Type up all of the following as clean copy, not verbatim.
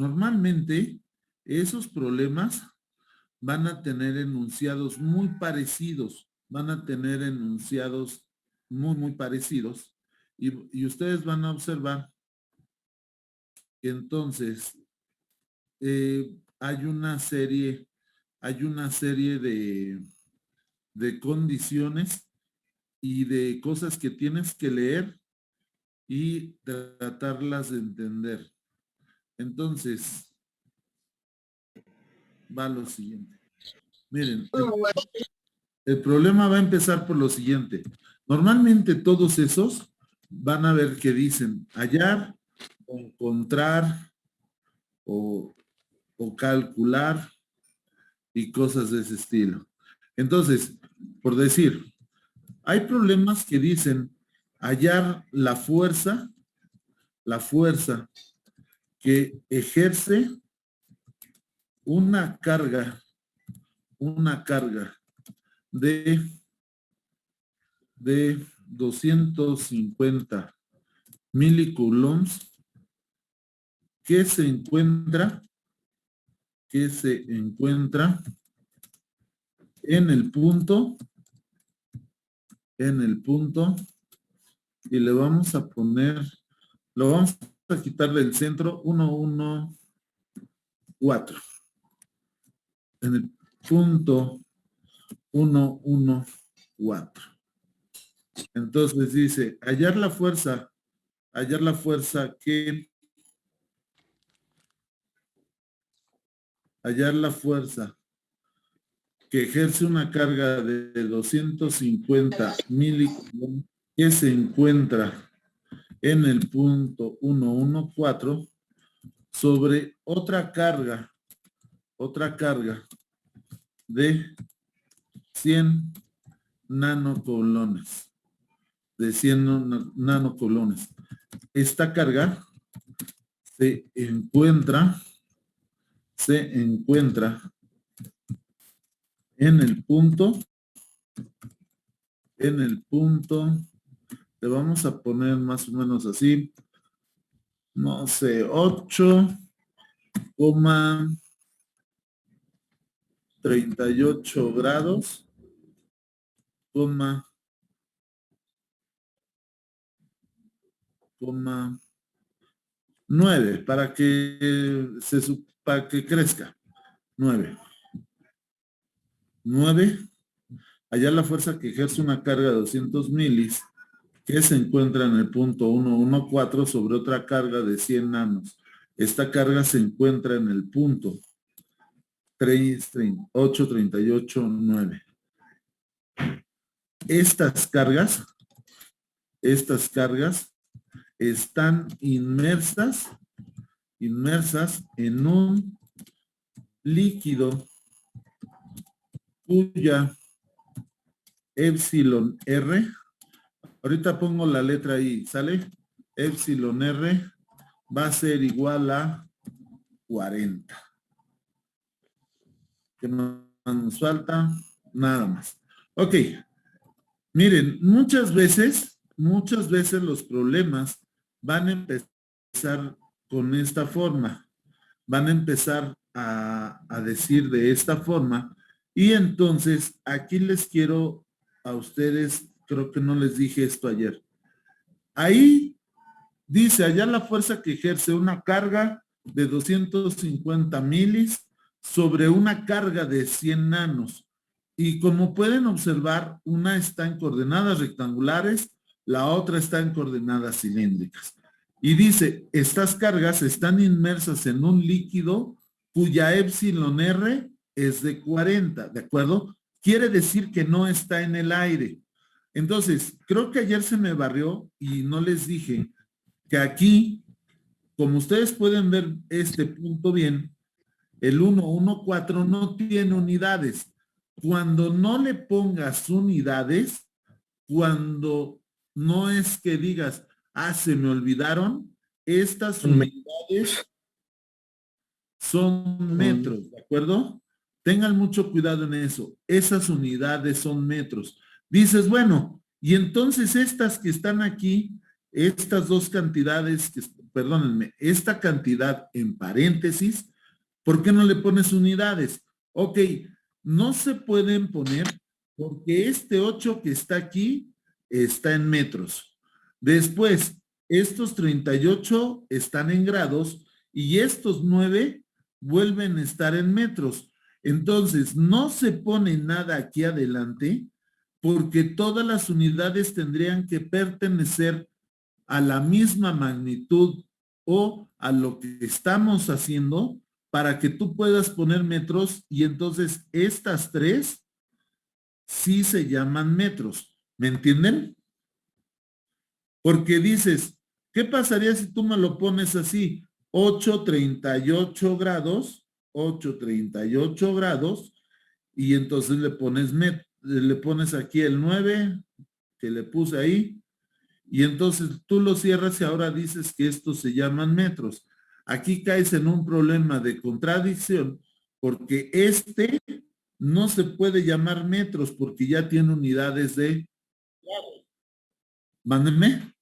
normalmente esos problemas van a tener enunciados muy parecidos, van a tener enunciados muy parecidos y ustedes van a observar que entonces hay una serie de condiciones y de cosas que tienes que leer y tratarlas de entender. Entonces, va lo siguiente. Miren, el problema va a empezar por lo siguiente. Normalmente todos esos van a ver que dicen hallar, o encontrar o calcular y cosas de ese estilo. Entonces, por decir, hay problemas que dicen hallar la fuerza que ejerce una carga de 250 milicoulombs que se encuentra en el punto y le vamos a poner, lo vamos a quitarle el centro 1, 1, 4. En el punto 1, 1, 4. Entonces dice, hallar la fuerza que ejerce una carga de 250 milicoulombs que se encuentra en el punto 114 sobre otra carga de 100 nanocoulombs. Esta carga se encuentra en el punto, le vamos a poner más o menos así, no sé, 8,38 grados, 9 para que crezca. 9. Hallar la fuerza que ejerce una carga de 200 milis que se encuentra en el punto 114 sobre otra carga de 100 nanos. Esta carga se encuentra en el punto 838,9. Estas cargas están inmersas en un líquido cuya epsilon R, ahorita pongo la letra I, ¿sale? Epsilon R va a ser igual a 40. ¿Qué más nos falta? Nada más. Ok. Miren, muchas veces los problemas van a empezar con esta forma. Van a empezar a decir de esta forma. Y entonces, aquí les quiero a ustedes, creo que no les dije esto ayer. Ahí dice, hallar la fuerza que ejerce una carga de 250 milis sobre una carga de 100 nanos. Y como pueden observar, una está en coordenadas rectangulares, la otra está en coordenadas cilíndricas. Y dice, estas cargas están inmersas en un líquido cuya epsilon R es de 40, ¿de acuerdo? Quiere decir que no está en el aire. Entonces, creo que ayer se me barrió y no les dije que aquí, como ustedes pueden ver este punto bien, el 114 no tiene unidades. Cuando no le pongas unidades, cuando no es que digas, se me olvidaron, estas unidades son metros, ¿de acuerdo? Tengan mucho cuidado en eso. Esas unidades son metros. Dices, bueno, y entonces estas que están aquí, estas dos cantidades, perdónenme, esta cantidad en paréntesis, ¿por qué no le pones unidades? Ok, no se pueden poner porque este 8 que está aquí está en metros. Después, estos 38 están en grados y estos 9 vuelven a estar en metros. Entonces, no se pone nada aquí adelante porque todas las unidades tendrían que pertenecer a la misma magnitud o a lo que estamos haciendo para que tú puedas poner metros y entonces estas tres sí se llaman metros. ¿Me entienden? Porque dices, ¿qué pasaría si tú me lo pones así? 8,38 grados, 8,38 grados, y entonces le pones aquí el 9 que le puse ahí, y entonces tú lo cierras y ahora dices que estos se llaman metros. Aquí caes en un problema de contradicción porque este no se puede llamar metros porque ya tiene unidades de... Mándenme.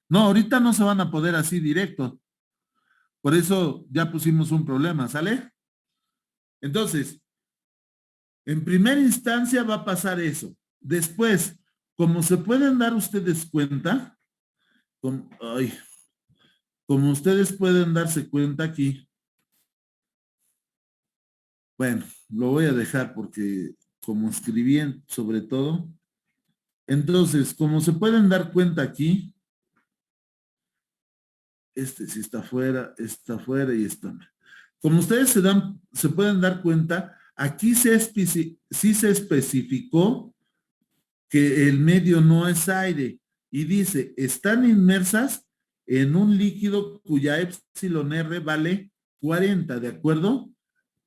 No, ahorita no se van a poder así directo. Por eso ya pusimos un problema, ¿sale? Entonces, en primera instancia va a pasar eso. Después, como se pueden dar ustedes cuenta, ay, como ustedes pueden darse cuenta aquí, bueno, lo voy a dejar porque como escribí sobre todo, entonces, como se pueden dar cuenta aquí, este sí está fuera y está. Como ustedes se pueden dar cuenta, aquí sí se especificó que el medio no es aire y dice, están inmersas en un líquido cuya epsilon R vale 40, ¿de acuerdo?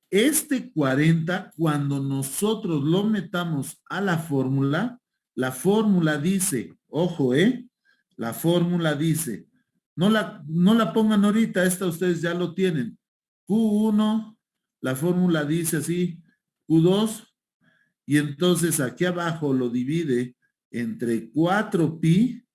Este 40, cuando nosotros lo metamos a la fórmula dice, ojo, la fórmula dice, no la pongan ahorita, esta ustedes ya lo tienen. Q1, la fórmula dice así, Q2, y entonces aquí abajo lo divide entre 4pi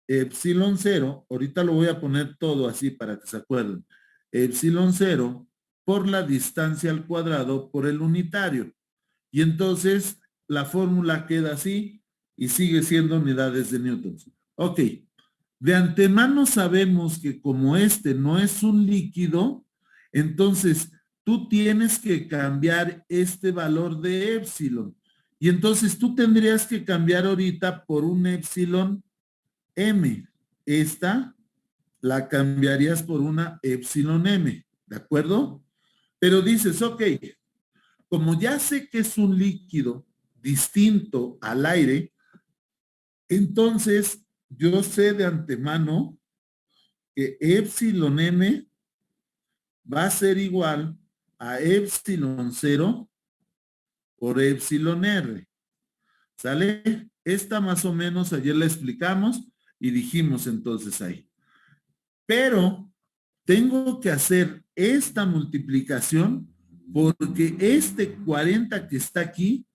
epsilon 0, ahorita lo voy a poner todo así para que se acuerden, epsilon 0 por la distancia al cuadrado por el unitario. Y entonces la fórmula queda así y sigue siendo unidades de newtons. Ok, de antemano sabemos que como este no es un líquido, entonces tú tienes que cambiar este valor de epsilon. Y entonces tú tendrías que cambiar ahorita por un epsilon m. Esta la cambiarías por una epsilon m, ¿de acuerdo? Pero dices, ok, como ya sé que es un líquido distinto al aire, entonces yo sé de antemano que epsilon m va a ser igual a epsilon 0 por epsilon r. ¿Sale? Esta más o menos ayer la explicamos y dijimos entonces ahí. Pero tengo que hacer esta multiplicación porque este 40 que está aquí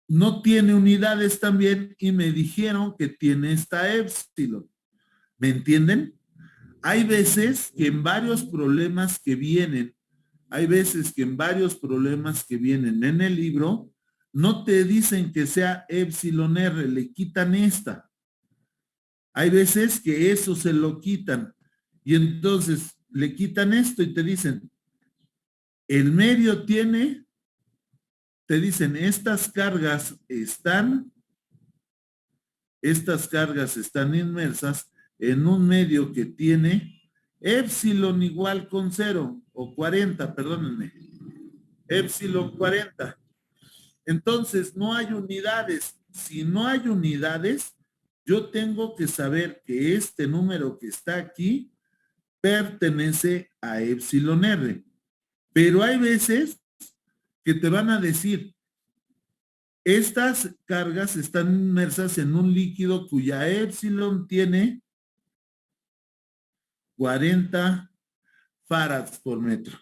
no tiene unidades también y me dijeron que tiene esta epsilon. ¿Me entienden? Hay veces que en varios problemas que vienen, en el libro, no te dicen que sea epsilon r, le quitan esta. Hay veces que eso se lo quitan y entonces le quitan esto y te dicen, el medio tiene, te dicen, estas cargas están inmersas en un medio que tiene epsilon igual con 0 o 40, perdónenme, epsilon 40. Entonces no hay unidades. Si no hay unidades, yo tengo que saber que este número que está aquí pertenece a epsilon r. Pero hay veces que te van a decir, estas cargas están inmersas en un líquido cuya epsilon tiene 40 farads por metro.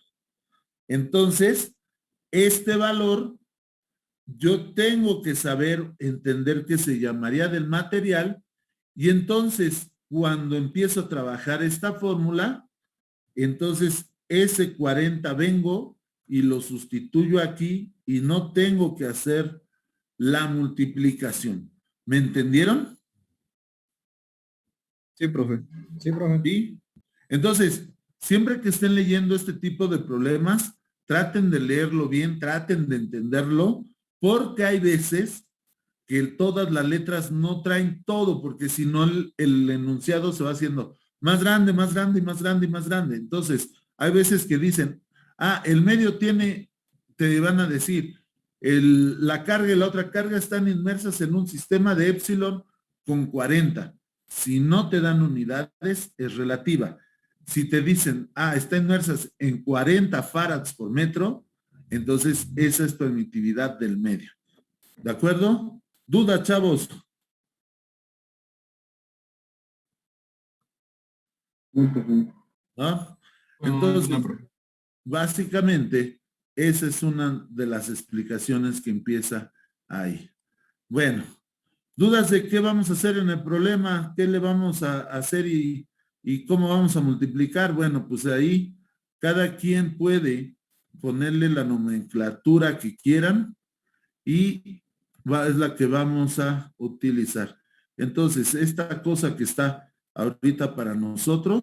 Entonces, este valor yo tengo que saber, entender que se llamaría del material Y entonces, cuando empiezo a trabajar esta fórmula, entonces ese 40 vengo y lo sustituyo aquí y no tengo que hacer la multiplicación. ¿Me entendieron? Sí, profe. Sí, profe. ¿Sí? Entonces, siempre que estén leyendo este tipo de problemas, traten de leerlo bien, traten de entenderlo, porque hay veces que todas las letras no traen todo, porque si no el enunciado se va haciendo más grande, más grande, y más grande y más grande. Entonces, hay veces que dicen, ah, el medio tiene, te van a decir, la carga y la otra carga están inmersas en un sistema de épsilon con 40. Si no te dan unidades, es relativa. Si te dicen, ah, está inmersas en 40 farads por metro, entonces esa es permitividad del medio. ¿De acuerdo? Duda, chavos. ¿No? Entonces, No, profe. básicamente, esa es una de las explicaciones que empieza ahí. Bueno, dudas de qué vamos a hacer en el problema, qué le vamos a hacer y cómo vamos a multiplicar. Bueno, pues ahí cada quien puede ponerle la nomenclatura que quieran y es la que vamos a utilizar. Entonces, esta cosa que está ahorita para nosotros,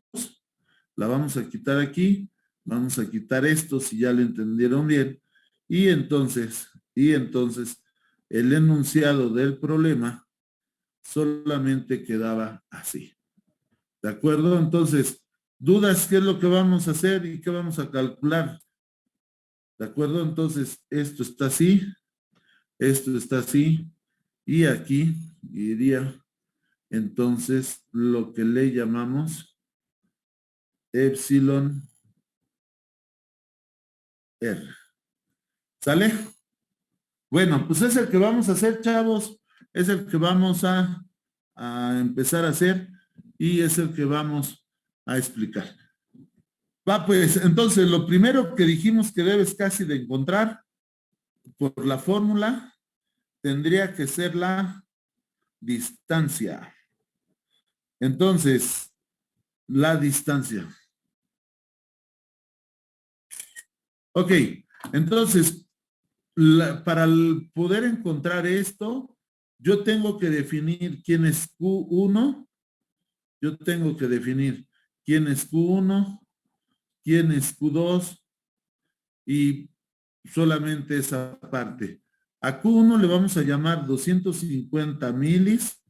la vamos a quitar aquí, vamos a quitar esto si ya lo entendieron bien, y entonces, el enunciado del problema solamente quedaba así. ¿De acuerdo? Entonces, dudas, ¿qué es lo que vamos a hacer y qué vamos a calcular? ¿De acuerdo? Entonces, esto está así, y aquí iría entonces lo que le llamamos epsilon R. ¿Sale? Bueno, pues es el que vamos a hacer, chavos. Es el que vamos a empezar a hacer y es el que vamos a explicar. Va, pues, entonces, lo primero que dijimos que debes casi de encontrar por la fórmula tendría que ser la distancia. Entonces, la distancia. Ok, entonces, para poder encontrar esto, yo tengo que definir quién es Q1, yo tengo que definir quién es Q1, quién es Q2 y solamente esa parte. A Q1 le vamos a llamar 250 milis,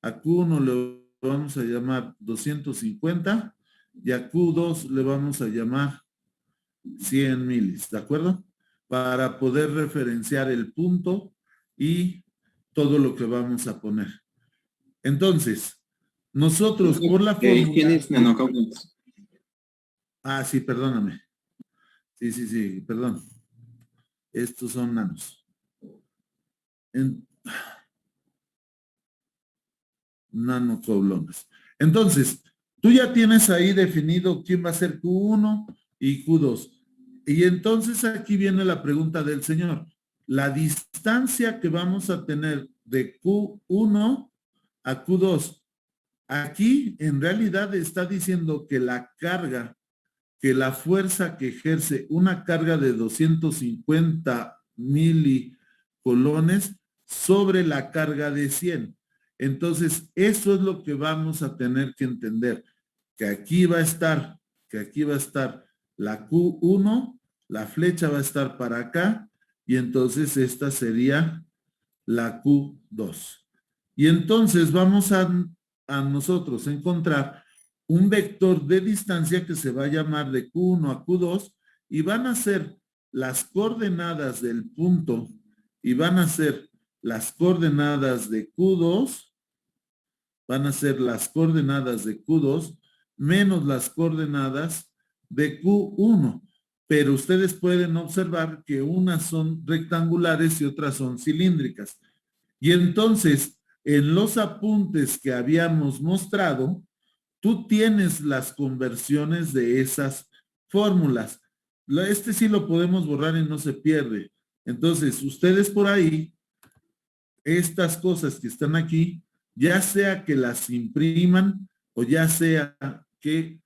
a Q1 le vamos a llamar 250 y a Q2 le vamos a llamar 100 milis, ¿de acuerdo? Para poder referenciar el punto y todo lo que vamos a poner. Entonces, nosotros por la fórmula... ¿Tienes nanocoulombs? Ah, sí, perdóname. Sí, perdón. Estos son nanos. Nanocoulombs. Entonces, tú ya tienes ahí definido quién va a ser Q1 y Q2. Y entonces aquí viene la pregunta del señor. La distancia que vamos a tener de Q1 a Q2. Aquí en realidad está diciendo que la carga, que la fuerza que ejerce una carga de 250 milicolones sobre la carga de 100. Entonces, eso es lo que vamos a tener que entender, que aquí va a estar, la Q1, la flecha va a estar para acá, y entonces esta sería la Q2. Y entonces vamos a nosotros encontrar un vector de distancia que se va a llamar de Q1 a Q2 y van a ser las coordenadas del punto y van a ser las coordenadas de Q2, van a ser las coordenadas de Q2 menos las coordenadas de Q1. Pero ustedes pueden observar que unas son rectangulares y otras son cilíndricas. Y entonces, en los apuntes que habíamos mostrado, tú tienes las conversiones de esas fórmulas. Este sí lo podemos borrar y no se pierde. Entonces, ustedes por ahí, estas cosas que están aquí, ya sea que las impriman o ya sea que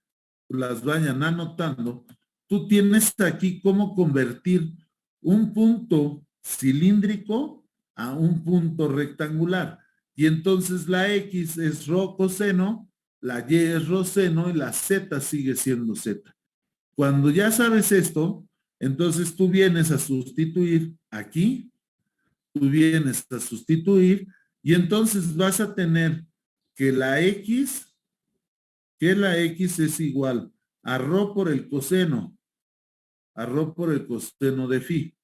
las vayan anotando, tú tienes aquí cómo convertir un punto cilíndrico a un punto rectangular. Y entonces la X es rho coseno, la Y es rho seno y la Z sigue siendo Z. Cuando ya sabes esto, entonces tú vienes a sustituir aquí, tú vienes a sustituir y entonces vas a tener que la X es igual a rho por el coseno, a rho por el coseno de phi.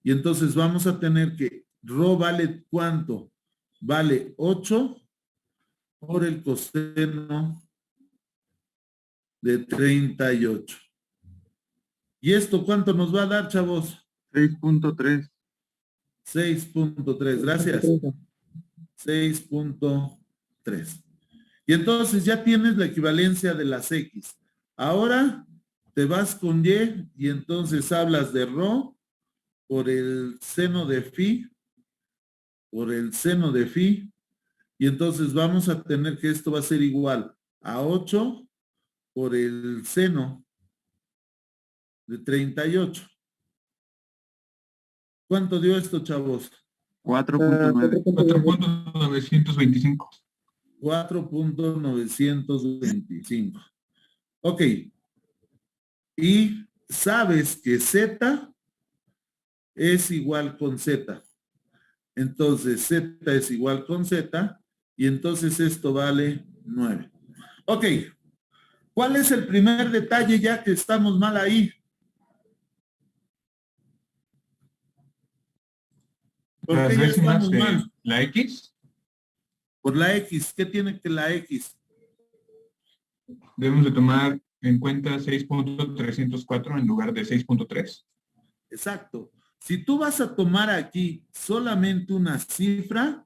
Y entonces vamos a tener que rho vale ¿cuánto? Vale 8 por el coseno de 38. ¿Y esto cuánto nos va a dar, chavos? 6.3. 6.3, gracias. 6.3. Y entonces ya tienes la equivalencia de las X. Ahora te vas con Y y entonces hablas de rho por el seno de phi, por el seno de phi, y entonces vamos a tener que esto va a ser igual a 8 por el seno de 38. ¿Cuánto dio esto, chavos? 4.9. 4.925. 4.925. Ok. Y sabes que Z es igual con Z. Entonces Z es igual con Z y entonces esto vale 9. Ok. ¿Cuál es el primer detalle ya que estamos mal ahí? ¿Por Las qué ya décimas estamos de mal? la X, Por la X. ¿Qué tiene que la X? debemos de tomar en cuenta 6.304 en lugar de 6.3. Exacto. Si tú vas a tomar aquí solamente una cifra,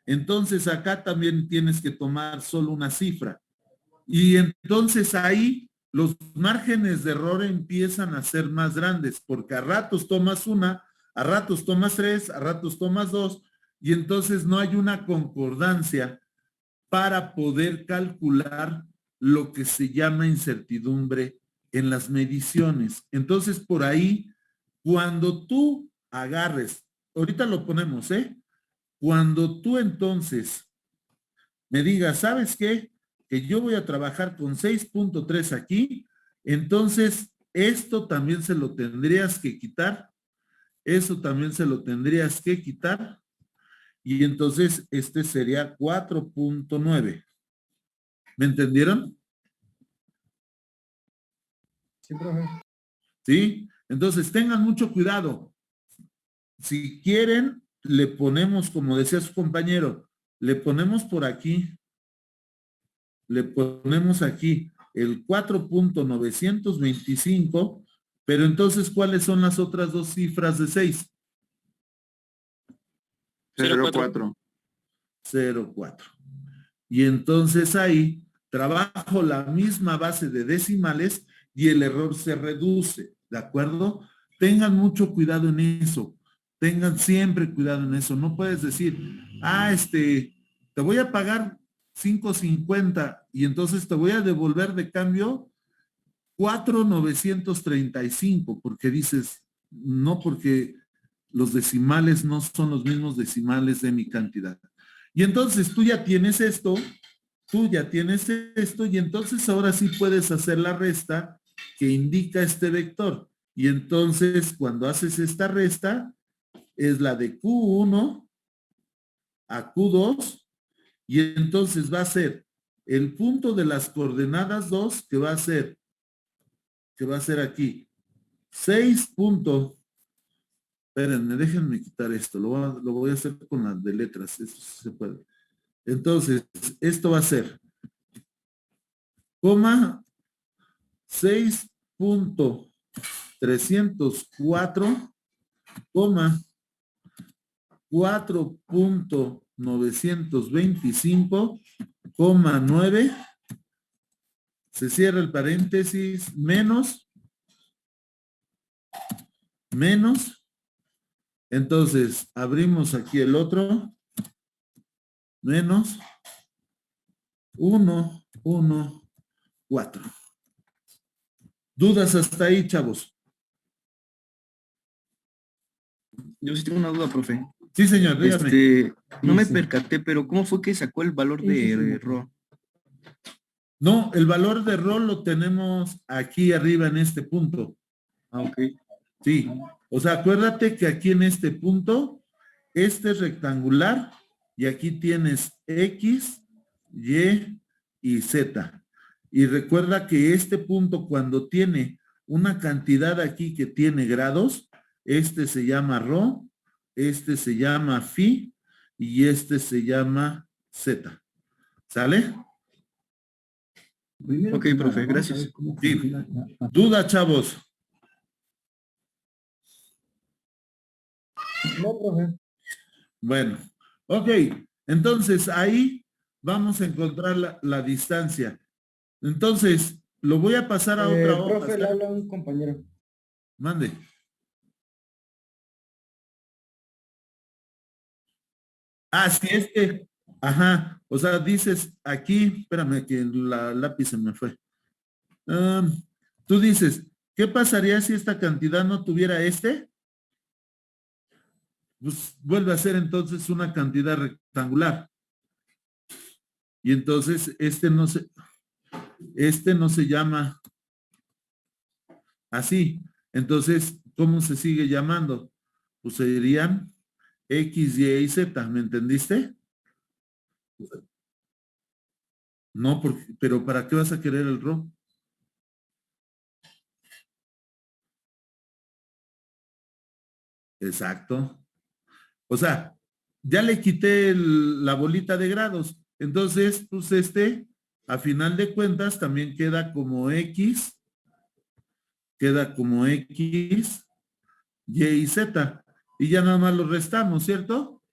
entonces acá también tienes que tomar solo una cifra. Y entonces ahí los márgenes de error empiezan a ser más grandes, porque a ratos tomas una, a ratos tomas tres, a ratos tomas dos, y entonces no hay una concordancia para poder calcular lo que se llama incertidumbre en las mediciones. Entonces, por ahí, cuando tú agarres, ahorita lo ponemos, Cuando tú entonces me digas, ¿sabes qué? Que yo voy a trabajar con 6.3 aquí, entonces esto también se lo tendrías que quitar, eso también se lo tendrías que quitar, y entonces este sería 4.9. ¿Me entendieron? Sí, profe. ¿Sí? Entonces tengan mucho cuidado. Si quieren, le ponemos, como decía su compañero, le ponemos por aquí, le ponemos aquí el 4.925, pero entonces, ¿cuáles son las otras dos cifras de 6? 0.4. 0.4. Y entonces ahí trabajo la misma base de decimales y el error se reduce, ¿de acuerdo? Tengan mucho cuidado en eso. Tengan siempre cuidado en eso. No puedes decir, te voy a pagar 5.50 y entonces te voy a devolver de cambio 4.935, porque dices, no, porque los decimales no son los mismos decimales de mi cantidad. Y entonces tú ya tienes esto, y entonces ahora sí puedes hacer la resta que indica este vector. Y entonces cuando haces esta resta, es la de Q1 a Q2, y entonces va a ser el punto de las coordenadas 2, que va a ser aquí 6 puntos. Espérenme, déjenme quitar esto, lo voy a hacer con las de letras, esto sí se puede. Entonces, esto va a ser, coma, 6.304, coma, 4.925, coma, 9, se cierra el paréntesis, menos, entonces abrimos aquí el otro, menos, 1, 1, 4. ¿Dudas hasta ahí, chavos? Yo sí tengo una duda, profe. Sí, señor, dígame. No me percaté, pero ¿cómo fue que sacó el valor de RO? No, el valor de rho lo tenemos aquí arriba en este punto. Ah, ok. Sí, o sea, acuérdate que aquí en este punto, este es rectangular y aquí tienes X, Y y Z. Y recuerda que este punto cuando tiene una cantidad aquí que tiene grados, este se llama rho, este se llama phi y este se llama Z. ¿Sale? Ok, profe, gracias. Sí. ¿Duda, chavos? No, profe. Bueno, ok. Entonces ahí vamos a encontrar la distancia. Entonces, lo voy a pasar a otra hoja. Profe, le habla un compañero. Mande. Ah, sí, ajá, o sea, dices aquí, espérame que la lápiz se me fue. Tú dices, ¿qué pasaría si esta cantidad no tuviera este? Pues vuelve a ser entonces una cantidad rectangular. Y entonces este no se llama así. Entonces, ¿cómo se sigue llamando? Pues serían X, Y y Z, ¿me entendiste? No, pero ¿para qué vas a querer el RO? Exacto. O sea, ya le quité la bolita de grados. Entonces, pues a final de cuentas, también queda como X, Y y Z. Y ya nada más lo restamos, ¿cierto?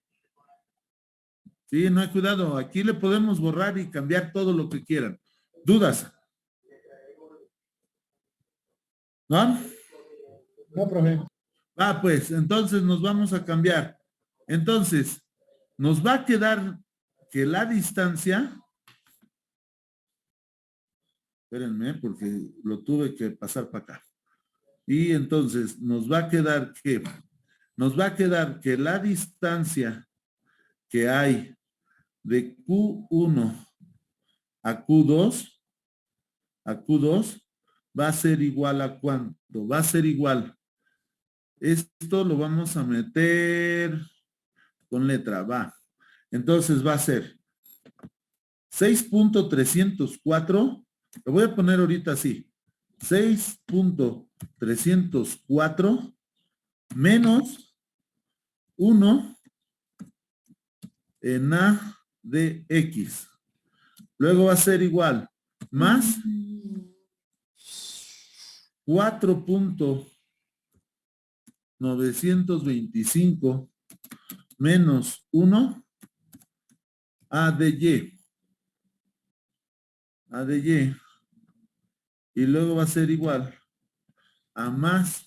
Sí, no hay cuidado. Aquí le podemos borrar y cambiar todo lo que quieran. ¿Dudas? ¿No? No, profe. Ah, pues, entonces nos vamos a cambiar. Entonces, nos va a quedar que la distancia, espérenme, porque lo tuve que pasar para acá. Y entonces nos va a quedar que la distancia que hay de Q1 a Q2 va a ser igual a ¿cuánto? Va a ser igual. Esto lo vamos a meter con letra, va. Entonces va a ser 6.304, lo voy a poner ahorita así, 6.304 menos 1 en A de X. Luego va a ser igual, más 4.925 menos 1 A de Y. A de Y. Y luego va a ser igual a más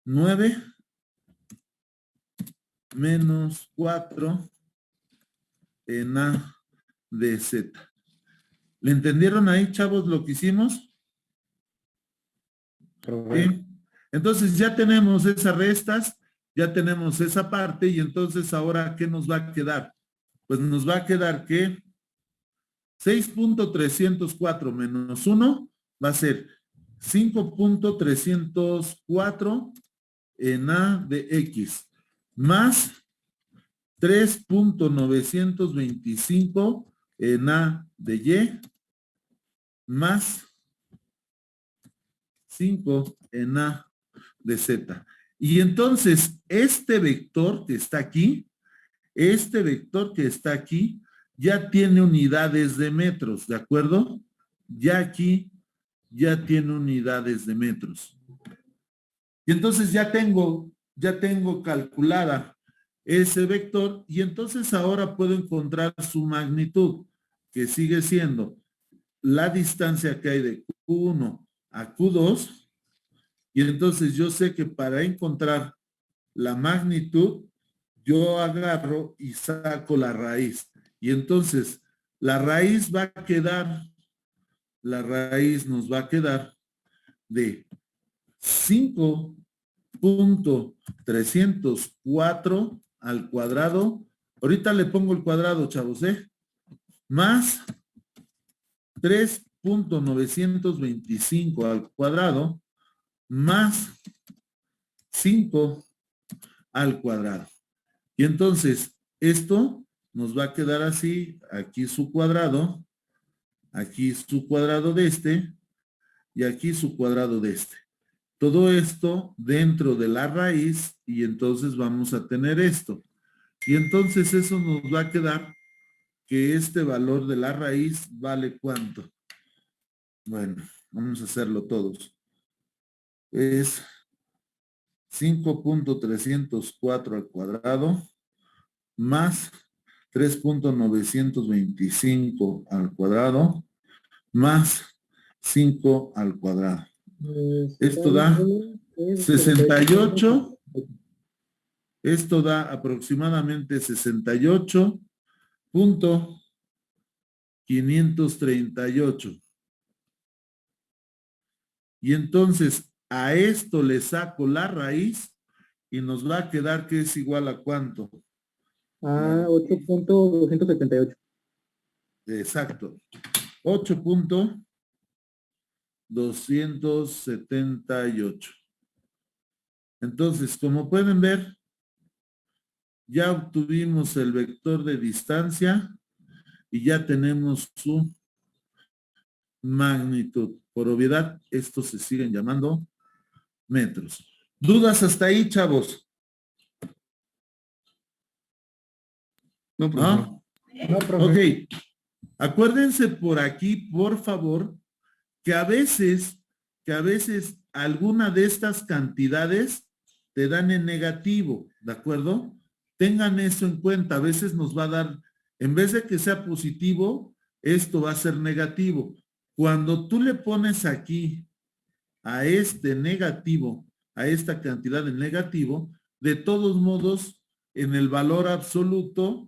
9 menos 4 en A de Z. ¿Le entendieron ahí, chavos, lo que hicimos? ¿Sí? Entonces ya tenemos esas restas, ya tenemos esa parte y entonces ahora, ¿qué nos va a quedar? Pues nos va a quedar que 6.304 menos 1 va a ser 5.304 en A de X más 3.925 en A de Y más 5 en A de Z. Y entonces este vector que está aquí, ya tiene unidades de metros, ¿de acuerdo? Ya aquí ya tiene unidades de metros. Y entonces ya tengo calculada ese vector y entonces ahora puedo encontrar su magnitud, que sigue siendo la distancia que hay de Q1 a Q2. Y entonces yo sé que para encontrar la magnitud, yo agarro y saco la raíz. Y entonces, la raíz va a quedar, la raíz nos va a quedar de 5.304 al cuadrado. Ahorita le pongo el cuadrado, chavos, más 3.925 al cuadrado, más 5 al cuadrado. Y entonces, esto nos va a quedar así, aquí su cuadrado de este, y aquí su cuadrado de este. Todo esto dentro de la raíz, y entonces vamos a tener esto. Y entonces eso nos va a quedar que este valor de la raíz vale ¿cuánto? Bueno, vamos a hacerlo todos. Es 5.304 al cuadrado más 3.925 al cuadrado más 5 al cuadrado. Esto da 68. Esto da aproximadamente 68.538. Y entonces a esto le saco la raíz y nos va a quedar que es igual a ¿cuánto? A 8.278. Exacto. 8.278. Entonces, como pueden ver, ya obtuvimos el vector de distancia y ya tenemos su magnitud. Por obviedad, estos se siguen llamando metros. ¿Dudas hasta ahí, chavos? No, profesor. ¿No? No, profe. Ok. Acuérdense por aquí, por favor, que a veces alguna de estas cantidades te dan en negativo, ¿de acuerdo? Tengan eso en cuenta. A veces nos va a dar, en vez de que sea positivo, esto va a ser negativo. Cuando tú le pones aquí a este negativo, a esta cantidad de negativo, de todos modos, en el valor absoluto,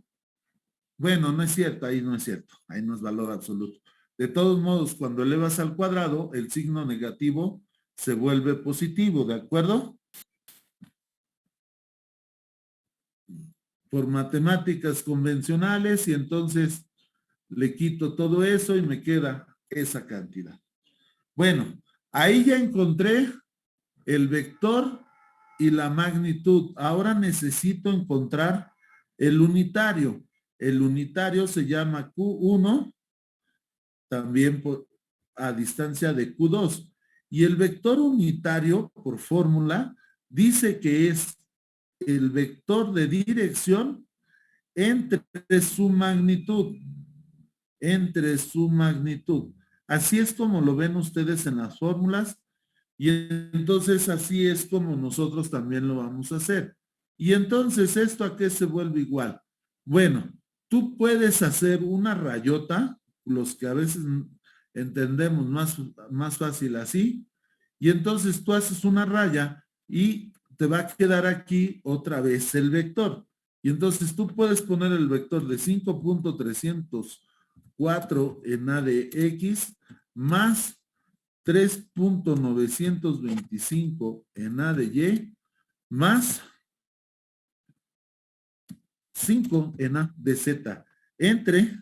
bueno, no es cierto, ahí no es cierto, ahí no es valor absoluto. De todos modos, cuando elevas al cuadrado, el signo negativo se vuelve positivo, ¿de acuerdo? Por matemáticas convencionales, y entonces le quito todo eso y me queda esa cantidad. Bueno, ahí ya encontré el vector y la magnitud. Ahora necesito encontrar el unitario. El unitario se llama Q1, también a distancia de Q2. Y el vector unitario, por fórmula, dice que es el vector de dirección entre su magnitud. Entre su magnitud. Así es como lo ven ustedes en las fórmulas. Y entonces así es como nosotros también lo vamos a hacer. Y entonces, ¿esto a qué se vuelve igual? Bueno, tú puedes hacer una rayota, los que a veces entendemos más fácil así, y entonces tú haces una raya y te va a quedar aquí otra vez el vector. Y entonces tú puedes poner el vector de 5.304 en A de X más 3.925 en A de Y más 5 en A de Z entre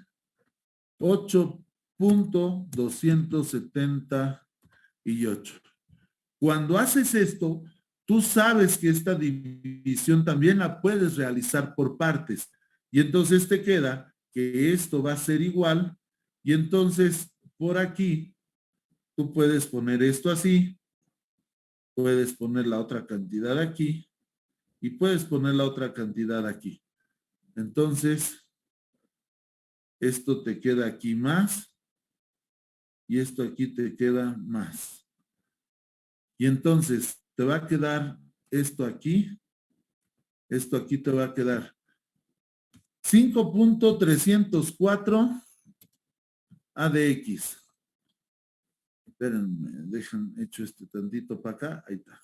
8.278. Cuando haces esto, tú sabes que esta división también la puedes realizar por partes. Y entonces te queda que esto va a ser igual. Y entonces por aquí tú puedes poner esto así. Puedes poner la otra cantidad aquí. Y puedes poner la otra cantidad aquí. Entonces, esto te queda aquí más. Y esto aquí te queda más. Y entonces, te va a quedar esto aquí. Esto aquí te va a quedar 5.304 ADX. Espérenme, dejan hecho este tantito para acá. Ahí está.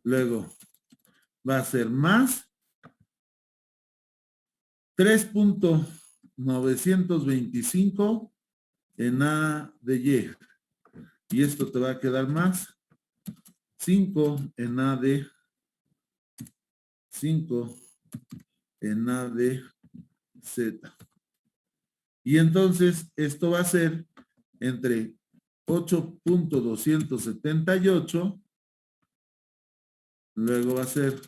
Luego, va a ser más 3.925 925 en A de Y. Y esto te va a quedar más 5 en A de 5 en A de Z. Y entonces esto va a ser entre 8.278, luego va a ser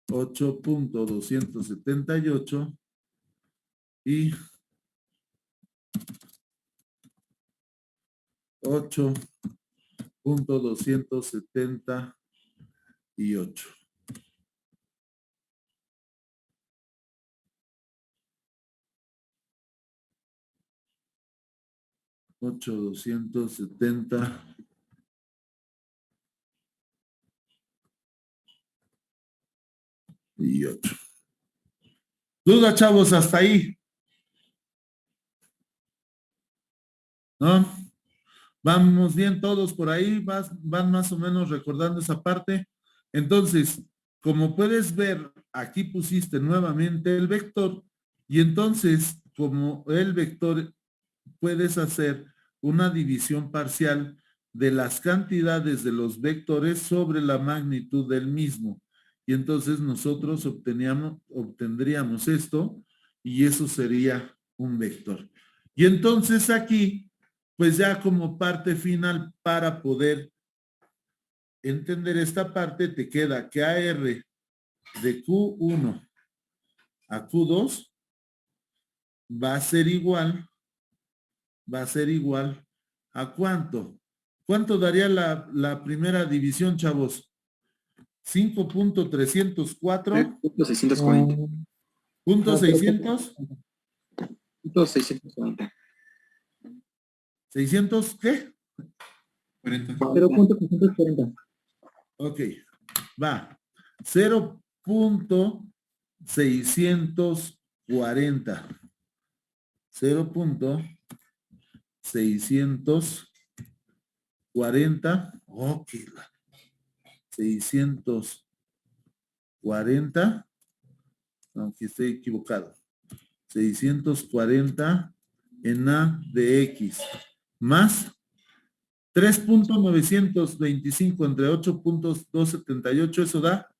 8.278 y 8.278. $8.278. ¿Duda, chavos, hasta ahí? ¿No? Vamos bien todos por ahí, van más o menos recordando esa parte. Entonces, como puedes ver, aquí pusiste nuevamente el vector y entonces, como el vector, puedes hacer una división parcial de las cantidades de los vectores sobre la magnitud del mismo. Y entonces nosotros obtendríamos esto y eso sería un vector. Y entonces aquí, pues ya como parte final para poder entender esta parte, te queda que AR de Q1 a Q2 va a ser igual a ¿cuánto? ¿Cuánto daría la primera división, chavos? 5.304. 640. ¿Punto 600? 640. ¿600 qué? 40. 0.640. Ok, va. 0.640. 0.640. Ok, 640. Aunque estoy equivocado. 640 en A de X. Más 3.925 entre 8.278, eso da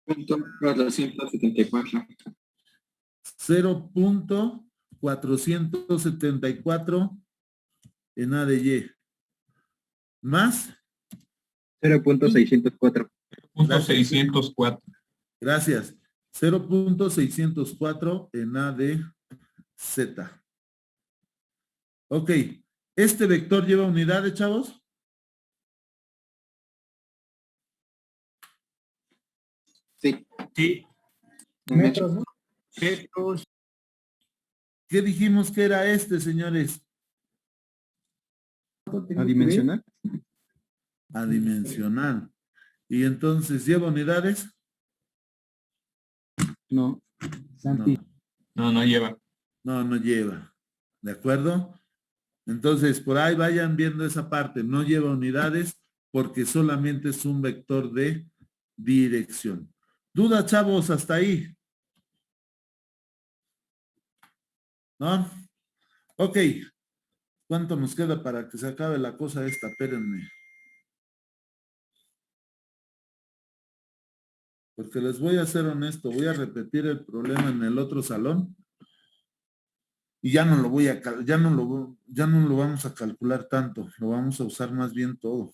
274. 0.474 en A de Y. Más 0.604. 604. Gracias. 0.604 en A de Z. Ok. ¿Este vector lleva unidades, chavos? Sí. Sí. Metros, ¿no? ¿Qué dijimos que era este, señores? Adimensional. Adimensional. ¿Y entonces lleva unidades? No. No lleva. No lleva. ¿De acuerdo? Entonces, por ahí vayan viendo esa parte. No lleva unidades porque solamente es un vector de dirección. ¿Duda, chavos, hasta ahí? ¿No? Ok. ¿Cuánto nos queda para que se acabe la cosa esta? Espérenme. Porque les voy a ser honesto. Voy a repetir el problema en el otro salón. Y ya no lo vamos a calcular tanto. Lo vamos a usar más bien todo.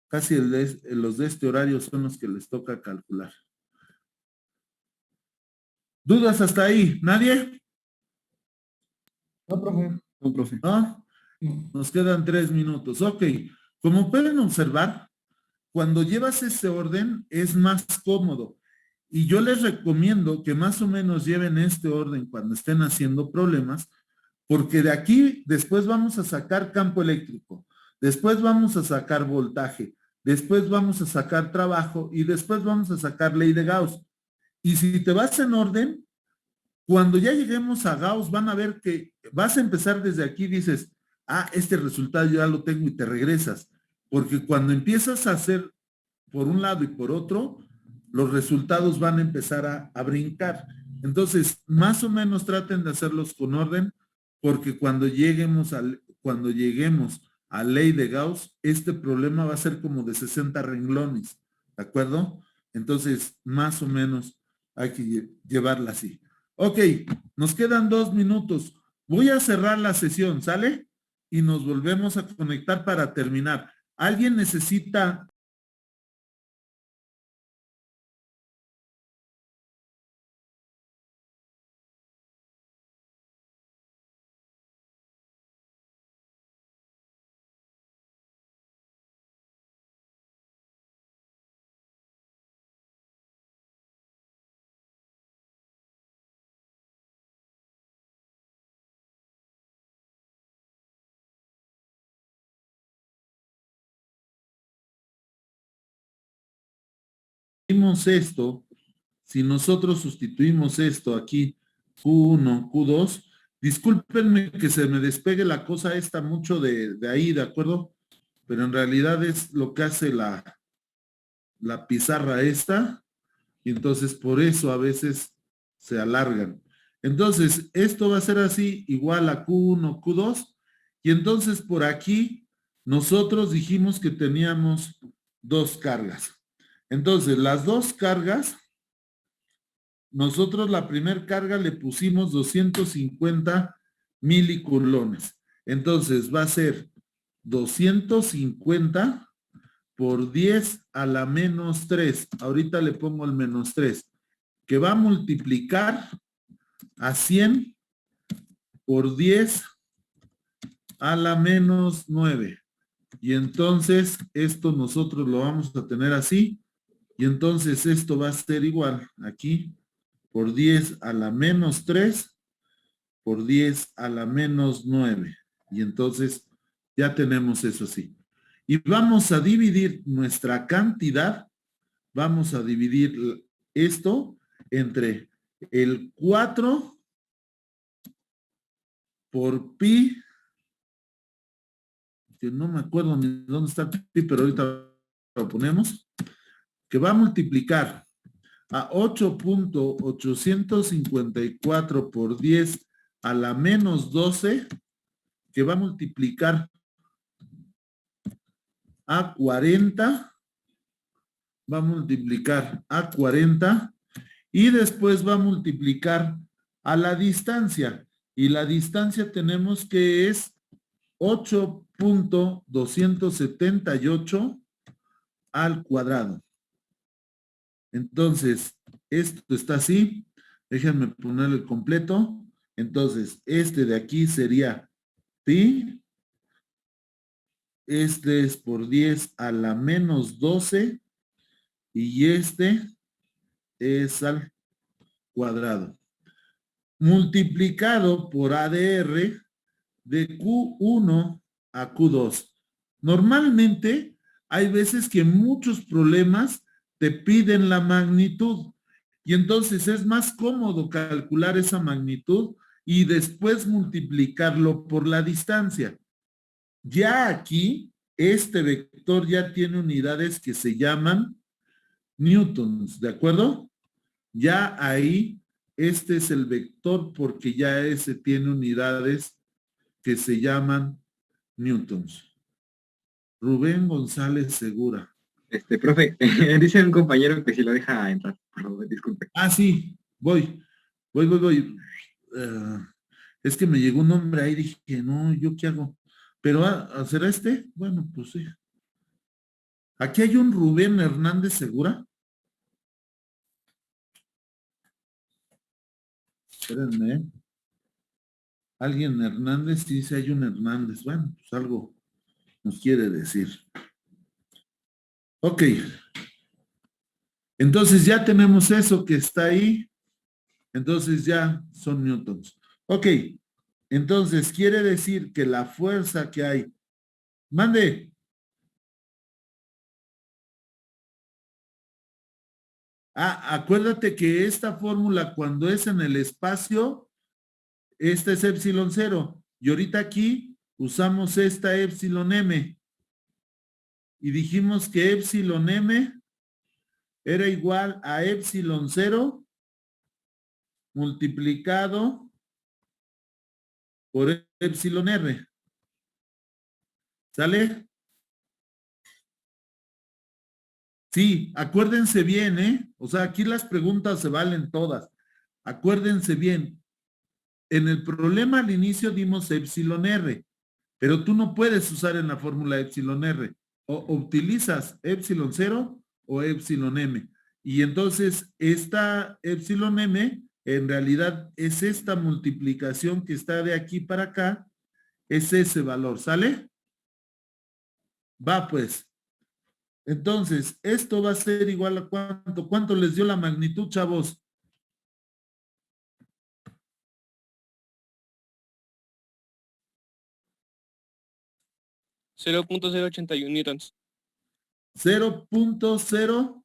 Casi los de este horario son los que les toca calcular. ¿Dudas hasta ahí? ¿Nadie? No, profe. No, profe. ¿No? Nos quedan 3 minutos. Ok. Como pueden observar, cuando llevas ese orden es más cómodo. Y yo les recomiendo que más o menos lleven este orden cuando estén haciendo problemas, porque de aquí después vamos a sacar campo eléctrico, después vamos a sacar voltaje, después vamos a sacar trabajo y después vamos a sacar ley de Gauss. Y si te vas en orden, cuando ya lleguemos a Gauss van a ver que vas a empezar desde aquí y dices, este resultado ya lo tengo y te regresas. Porque cuando empiezas a hacer por un lado y por otro, los resultados van a empezar a brincar. Entonces, más o menos traten de hacerlos con orden, porque cuando lleguemos a ley de Gauss, este problema va a ser como de 60 renglones, ¿de acuerdo? Entonces, más o menos hay que llevarla así. Ok, nos quedan 2 minutos. Voy a cerrar la sesión, ¿sale? Y nos volvemos a conectar para terminar. ¿Alguien necesita esto, si nosotros sustituimos esto aquí, Q1, Q2, discúlpenme que se me despegue la cosa esta mucho de ahí, ¿de acuerdo? Pero en realidad es lo que hace la pizarra esta, y entonces por eso a veces se alargan. Entonces, esto va a ser así, igual a Q1, Q2, y entonces por aquí nosotros dijimos que teníamos 2 cargas. Entonces, las 2 cargas, nosotros la primer carga le pusimos 250 miliculones. Entonces, va a ser 250 por 10 a la menos 3. Ahorita le pongo el menos 3, que va a multiplicar a 100 por 10 a la menos 9. Y entonces esto nosotros lo vamos a tener así. Y entonces esto va a ser igual aquí por 10 a la menos 3 por 10 a la menos 9. Y entonces ya tenemos eso así. Y vamos a dividir nuestra cantidad, vamos a dividir esto entre el 4 por pi, que no me acuerdo ni dónde está pi, pero ahorita lo ponemos, que va a multiplicar a 8.854 por 10 a la menos 12, que va a multiplicar a 40, va a multiplicar a 40 y después va a multiplicar a la distancia. Y la distancia tenemos que es 8.278 al cuadrado. Entonces, esto está así. Déjenme poner el completo. Entonces, este de aquí sería pi. Este es por 10 a la menos 12. Y este es al cuadrado. Multiplicado por ADR de Q1 a Q2. Normalmente hay veces que muchos problemas te piden la magnitud y entonces es más cómodo calcular esa magnitud y después multiplicarlo por la distancia. Ya aquí, este vector ya tiene unidades que se llaman newtons, ¿de acuerdo? Ya ahí, este es el vector porque ya ese tiene unidades que se llaman newtons. Rubén González Segura. Profe, dice un compañero que si lo deja entrar, por favor, disculpe. Ah, sí, voy. Es que me llegó un nombre ahí, dije, no, ¿yo qué hago? Pero, ¿será este? Bueno, pues sí. Aquí hay un Rubén Hernández Segura. Espérenme, ¿eh? Alguien Hernández, dice hay un Hernández. Bueno, pues algo nos quiere decir. Ok. Entonces ya tenemos eso que está ahí. Entonces ya son newtons. Ok. Entonces quiere decir que la fuerza que hay. Mande. Acuérdate que esta fórmula cuando es en el espacio, esta es epsilon 0. Y ahorita aquí usamos esta epsilon m. Y dijimos que epsilon m era igual a epsilon 0 multiplicado por epsilon R. ¿Sale? Sí, acuérdense bien, ¿eh? O sea, aquí las preguntas se valen todas. Acuérdense bien. En el problema al inicio dimos epsilon R, pero tú no puedes usar en la fórmula epsilon R. O utilizas epsilon 0 o epsilon M. Y entonces esta epsilon M en realidad es esta multiplicación que está de aquí para acá, es ese valor, ¿sale? Va pues. Entonces, esto va a ser igual a cuánto. ¿Cuánto les dio la magnitud, chavos? 0.081 newtons. 0.081.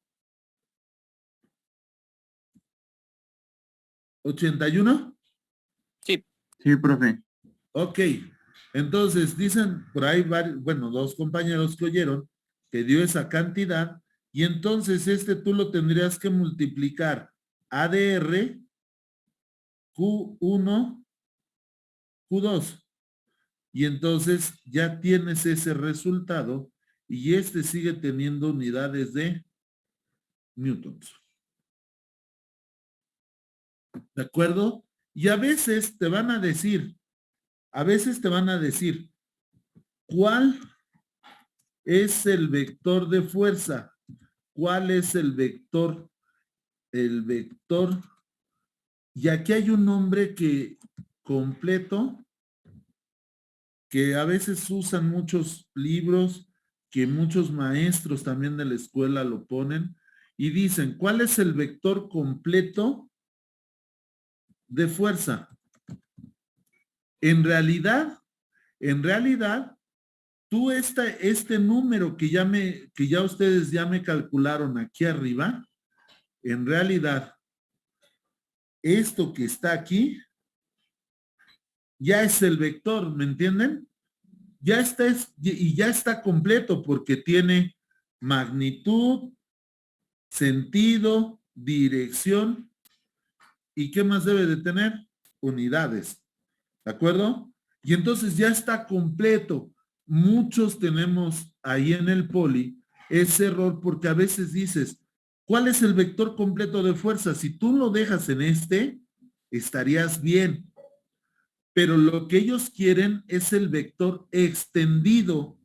Sí, Sí, profe. Ok. Entonces, dicen por ahí, bueno, dos compañeros que oyeron que dio esa cantidad y entonces tú lo tendrías que multiplicar ADR Q1 Q2 y entonces ya tienes ese resultado y sigue teniendo unidades de newtons. ¿De acuerdo? Y a veces te van a decir, ¿cuál es el vector de fuerza? ¿Cuál es el vector? El vector. Y aquí hay un nombre completo que a veces usan muchos libros, que muchos maestros también de la escuela lo ponen y dicen, ¿cuál es el vector completo de fuerza? En realidad, tú este número que ya ustedes ya me calcularon aquí arriba, en realidad, esto que está aquí, ya es el vector, ¿me entienden? Ya está completo porque tiene magnitud, sentido, dirección y ¿qué más debe de tener? Unidades, ¿de acuerdo? Y entonces ya está completo. Muchos tenemos ahí en el poli ese error porque a veces dices, ¿cuál es el vector completo de fuerza? Si tú lo dejas en estarías bien. Pero lo que ellos quieren es el vector extendido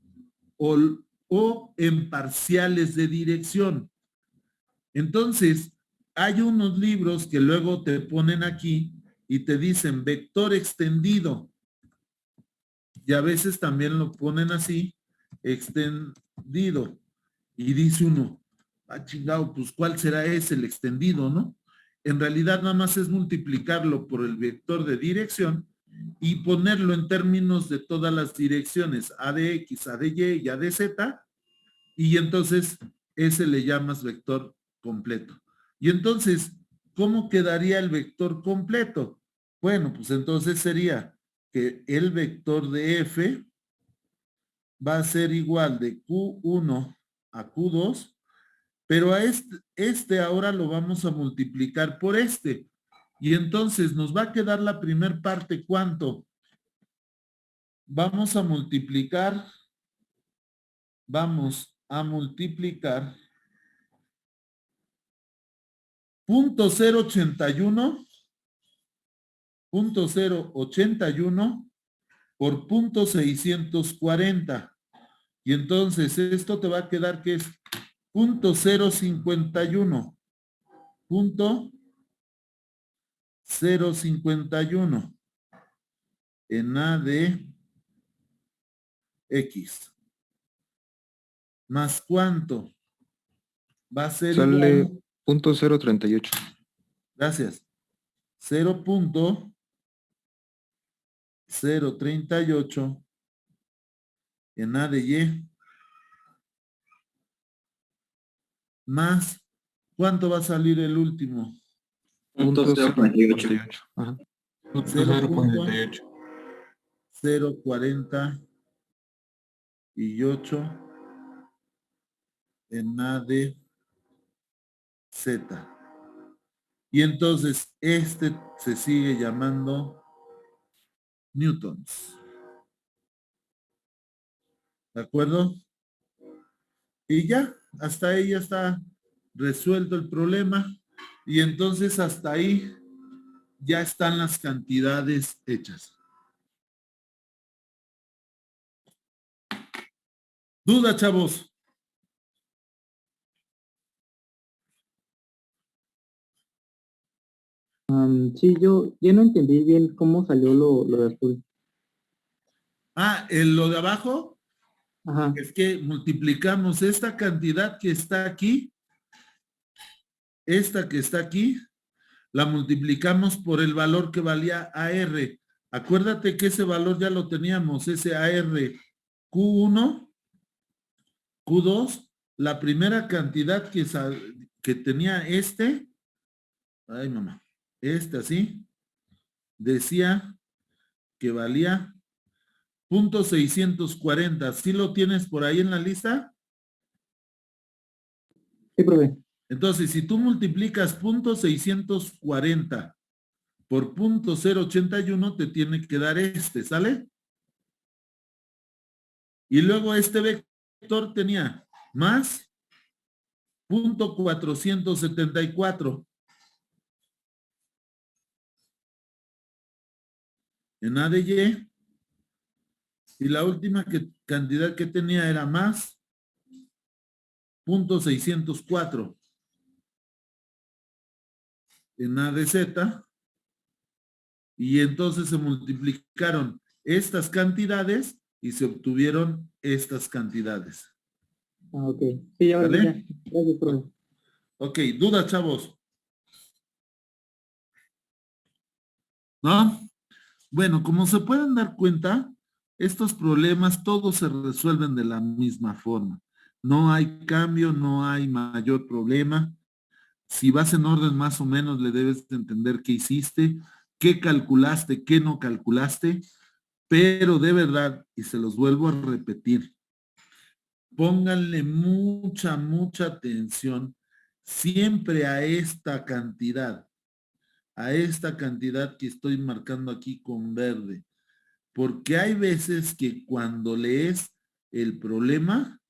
o en parciales de dirección. Entonces, hay unos libros que luego te ponen aquí y te dicen vector extendido. Y a veces también lo ponen así, extendido. Y dice uno, chingado, pues ¿cuál será ese, el extendido, no? En realidad nada más es multiplicarlo por el vector de dirección y ponerlo en términos de todas las direcciones, A de X, A de Y y A de Z, y entonces ese le llamas vector completo. Y entonces, ¿cómo quedaría el vector completo? Bueno, pues entonces sería que el vector de F va a ser igual de Q1 a Q2, pero a ahora lo vamos a multiplicar por este. Y entonces nos va a quedar la primer parte, ¿cuánto? Vamos a multiplicar 0.081 por 0.640. Y entonces esto te va a quedar que es 0.051. 0.051 en A de X. ¿Más cuánto? Va a ser Sale igual. .038. Gracias. 0.038 en A de Y. Más, ¿cuánto va a salir el último? .048. Ajá. 0.048. 0.048 en A de Z. Y entonces este se sigue llamando newtons. ¿De acuerdo? Y ya, hasta ahí ya está resuelto el problema. Y entonces hasta ahí ya están las cantidades hechas. ¿Duda, chavos? Sí, yo no entendí bien cómo salió lo de azul. Ah, lo de abajo Ajá, es que multiplicamos esta cantidad que está aquí, esta que está aquí, la multiplicamos por el valor que valía AR. Acuérdate que ese valor ya lo teníamos, ese AR Q1, Q2, la primera cantidad que tenía ay mamá, así, decía que valía .640. ¿Sí lo tienes por ahí en la lista? sí, profe. Entonces, si tú multiplicas .640 por .081, te tiene que dar ¿sale? Y luego este vector tenía más .474 en A de Y. Y la última cantidad que tenía era más .604 en A de Z. Y entonces se multiplicaron estas cantidades y se obtuvieron estas cantidades. Ah, ok. Sí, ya, ¿Vale? ya. Gracias, profe. Ok, dudas, chavos. ¿No? Bueno, como se pueden dar cuenta, estos problemas todos se resuelven de la misma forma. No hay cambio, no hay mayor problema. Si vas en orden más o menos, le debes de entender qué hiciste, qué calculaste, qué no calculaste, pero de verdad, y se los vuelvo a repetir, pónganle mucha atención siempre a esta cantidad que estoy marcando aquí con verde, porque hay veces que cuando lees el problema,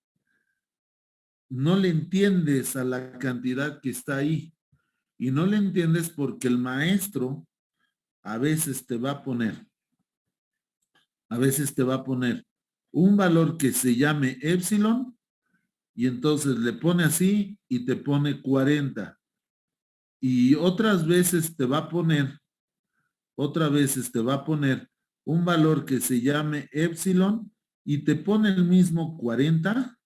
no le entiendes a la cantidad que está ahí, y no le entiendes porque el maestro a veces te va a poner un valor que se llame epsilon, y entonces le pone así y te pone 40. Y otras veces te va a poner un valor que se llame epsilon y te pone el mismo 40,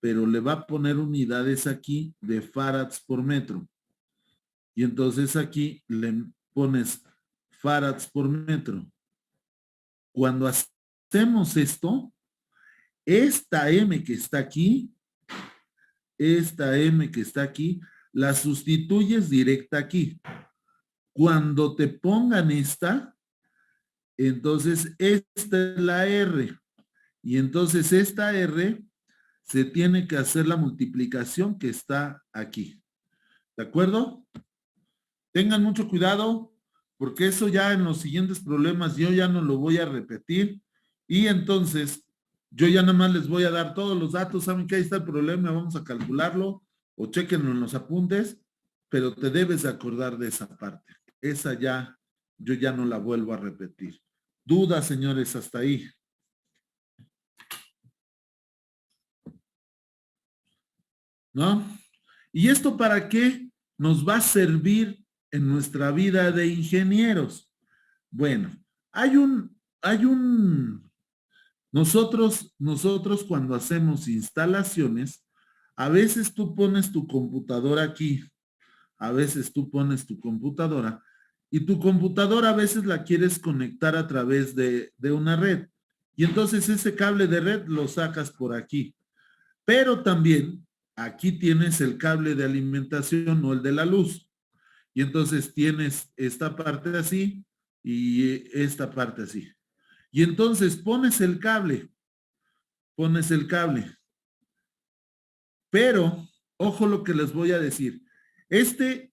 pero le va a poner unidades aquí de farads por metro. Y entonces aquí le pones farads por metro. Cuando hacemos esto, esta M que está aquí, la sustituyes directa aquí. Cuando te pongan esta, entonces esta es la R. Y entonces esta R se tiene que hacer la multiplicación que está aquí. ¿De acuerdo? Tengan mucho cuidado, porque eso ya en los siguientes problemas yo ya no lo voy a repetir. Y entonces yo ya nada más les voy a dar todos los datos. Saben que ahí está el problema, vamos a calcularlo o chequenlo en los apuntes, pero te debes de acordar de esa parte. Esa ya, yo ya no la vuelvo a repetir. Dudas, señores, hasta ahí. ¿No? ¿Y esto para qué nos va a servir en nuestra vida de ingenieros? Bueno, nosotros cuando hacemos instalaciones, a veces tú pones tu computadora aquí, a veces tú pones tu computadora, y tu computadora a veces la quieres conectar a través de una red. Y entonces ese cable de red lo sacas por aquí. Pero también aquí tienes el cable de alimentación o el de la luz. Y entonces tienes esta parte así y esta parte así. Y entonces pones el cable. Pero, ojo lo que les voy a decir. En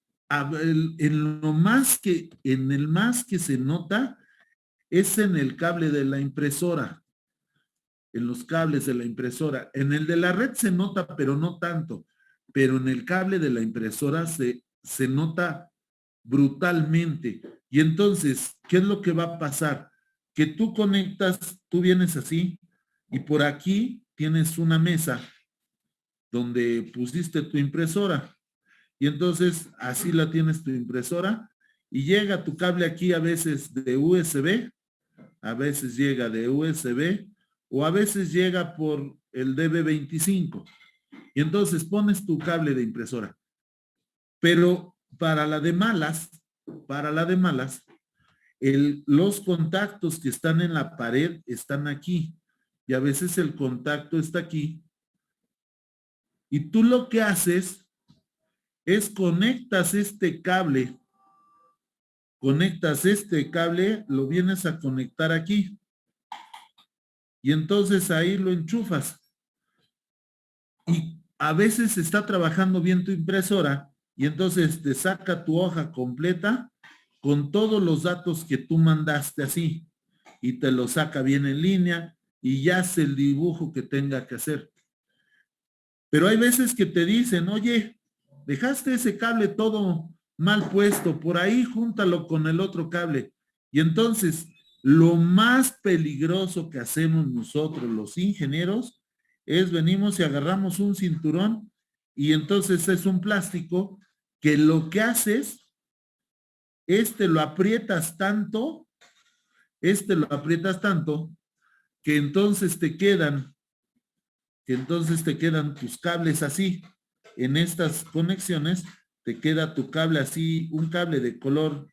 el más que se nota es en el cable de la impresora, en los cables de la impresora. En el de la red se nota, pero no tanto. Pero en el cable de la impresora se nota brutalmente. Y entonces, ¿qué es lo que va a pasar? Que tú conectas, tú vienes así, y por aquí tienes una mesa donde pusiste tu impresora. Y entonces así la tienes tu impresora y llega tu cable aquí a veces de USB, a veces llega de USB o a veces llega por el DB25. Y entonces pones tu cable de impresora. Pero para la de malas, los contactos que están en la pared están aquí. Y a veces el contacto está aquí. Y tú lo que haces es conectas este cable, lo vienes a conectar aquí. Y entonces ahí lo enchufas. Y a veces está trabajando bien tu impresora y entonces te saca tu hoja completa con todos los datos que tú mandaste así. Y te lo saca bien en línea y ya hace el dibujo que tenga que hacer. Pero hay veces que te dicen, oye, dejaste ese cable todo mal puesto, por ahí júntalo con el otro cable. Y entonces, lo más peligroso que hacemos nosotros, los ingenieros, es venimos y agarramos un cinturón y entonces es un plástico que lo que haces, lo aprietas tanto, que entonces te quedan tus cables así. En estas conexiones te queda tu cable así, un cable de color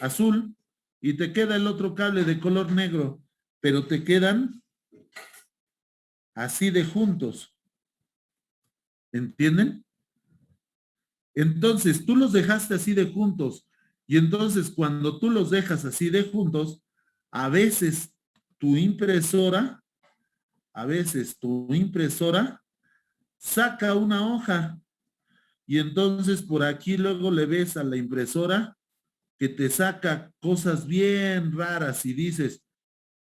azul y te queda el otro cable de color negro, pero te quedan así de juntos. ¿Entienden? Entonces tú los dejaste así de juntos y entonces cuando tú los dejas así de juntos, a veces tu impresora saca una hoja y entonces por aquí luego le ves a la impresora que te saca cosas bien raras y dices,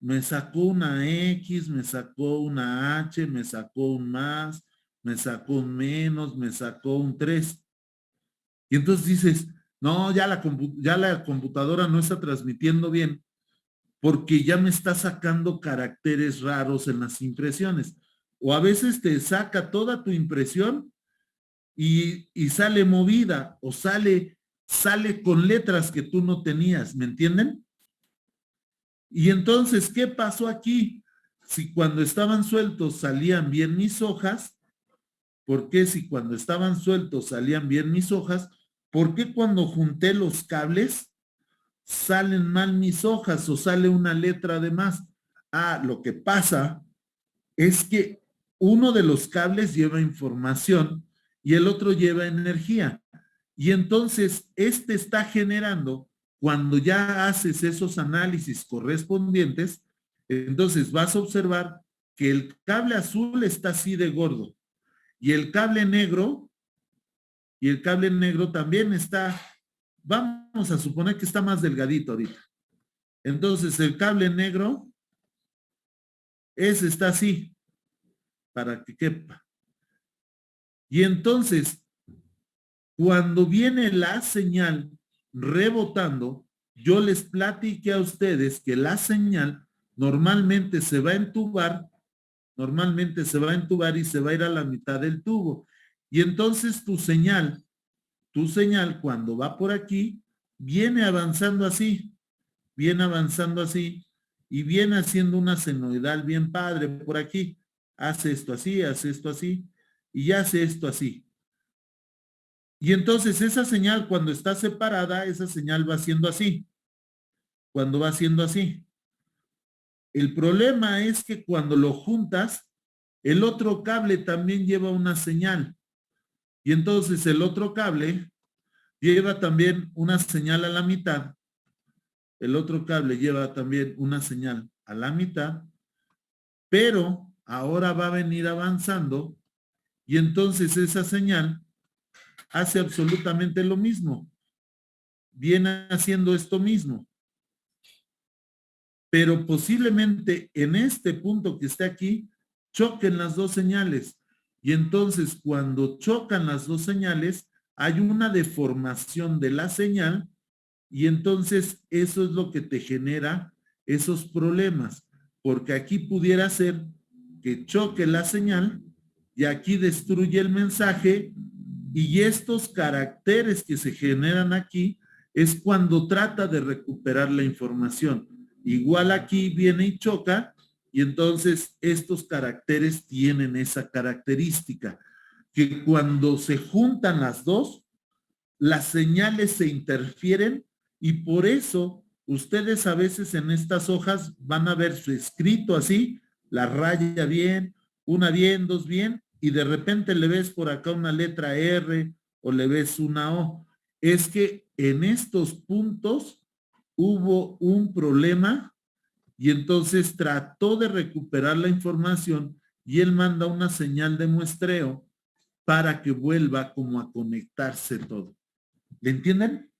me sacó una X, me sacó una H, me sacó un más, me sacó un menos, me sacó un 3. Y entonces dices, no, ya la computadora no está transmitiendo bien porque ya me está sacando caracteres raros en las impresiones. O a veces te saca toda tu impresión y sale movida o sale con letras que tú no tenías, ¿me entienden? Y entonces, ¿qué pasó aquí? Si cuando estaban sueltos salían bien mis hojas, ¿por qué si cuando estaban sueltos salían bien mis hojas? ¿Por qué cuando junté los cables salen mal mis hojas o sale una letra de más? Ah, lo que pasa es que uno de los cables lleva información y el otro lleva energía. Y entonces, está generando, cuando ya haces esos análisis correspondientes, entonces vas a observar que el cable azul está así de gordo y el cable negro también está, vamos a suponer que está más delgadito ahorita. Entonces, el cable negro, ese está así, para que quepa. Y entonces, cuando viene la señal rebotando, yo les platiqué a ustedes que la señal normalmente se va a entubar y se va a ir a la mitad del tubo. Y entonces tu señal cuando va por aquí, viene avanzando así, y viene haciendo una senoidal bien padre por aquí. Hace esto así, y hace esto así. Y entonces esa señal cuando está separada, esa señal va haciendo así. Cuando va haciendo así. El problema es que cuando lo juntas, el otro cable también lleva una señal. Y entonces el otro cable lleva también una señal a la mitad. El otro cable lleva también una señal a la mitad. Pero ahora va a venir avanzando y entonces esa señal hace absolutamente lo mismo. Viene haciendo esto mismo. Pero posiblemente en este punto que está aquí, choquen las dos señales. Y entonces cuando chocan las dos señales, hay una deformación de la señal y entonces eso es lo que te genera esos problemas. Porque aquí pudiera ser que choque la señal y aquí destruye el mensaje y estos caracteres que se generan aquí es cuando trata de recuperar la información. Igual aquí viene y choca y entonces estos caracteres tienen esa característica que cuando se juntan las dos, las señales se interfieren y por eso ustedes a veces en estas hojas van a ver su escrito así, la raya bien, una bien, dos bien, y de repente le ves por acá una letra R o le ves una O. Es que en estos puntos hubo un problema y entonces trató de recuperar la información y él manda una señal de muestreo para que vuelva como a conectarse todo. ¿Le entienden?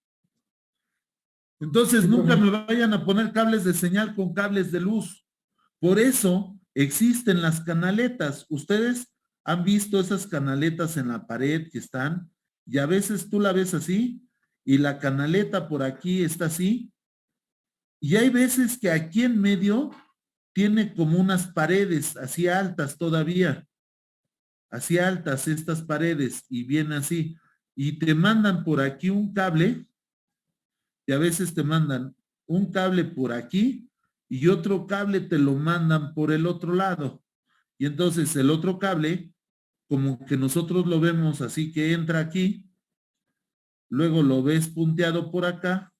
Entonces nunca me vayan a poner cables de señal con cables de luz. Por eso existen las canaletas. Ustedes han visto esas canaletas en la pared que están y a veces tú la ves así y la canaleta por aquí está así. Y hay veces que aquí en medio tiene como unas paredes así altas todavía. Así altas estas paredes y bien así. Y te mandan por aquí un cable y a veces te mandan un cable por aquí y otro cable te lo mandan por el otro lado. Y entonces el otro cable, como que nosotros lo vemos así que entra aquí, luego lo ves punteado por acá,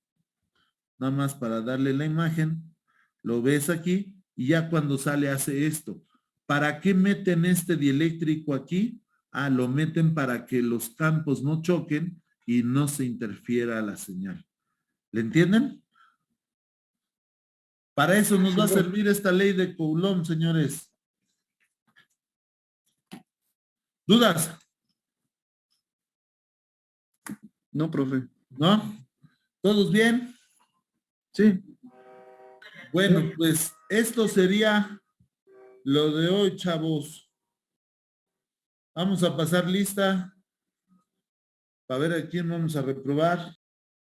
nada más para darle la imagen, lo ves aquí y ya cuando sale hace esto. ¿Para qué meten este dieléctrico aquí? Ah, lo meten para que los campos no choquen y no se interfiera la señal. ¿Le entienden? Para eso nos va a servir esta ley de Coulomb, señores. ¿Dudas? No, profe. ¿No? ¿Todos bien? Sí. Bueno, pues esto sería lo de hoy, chavos. Vamos a pasar lista para ver a quién vamos a reprobar.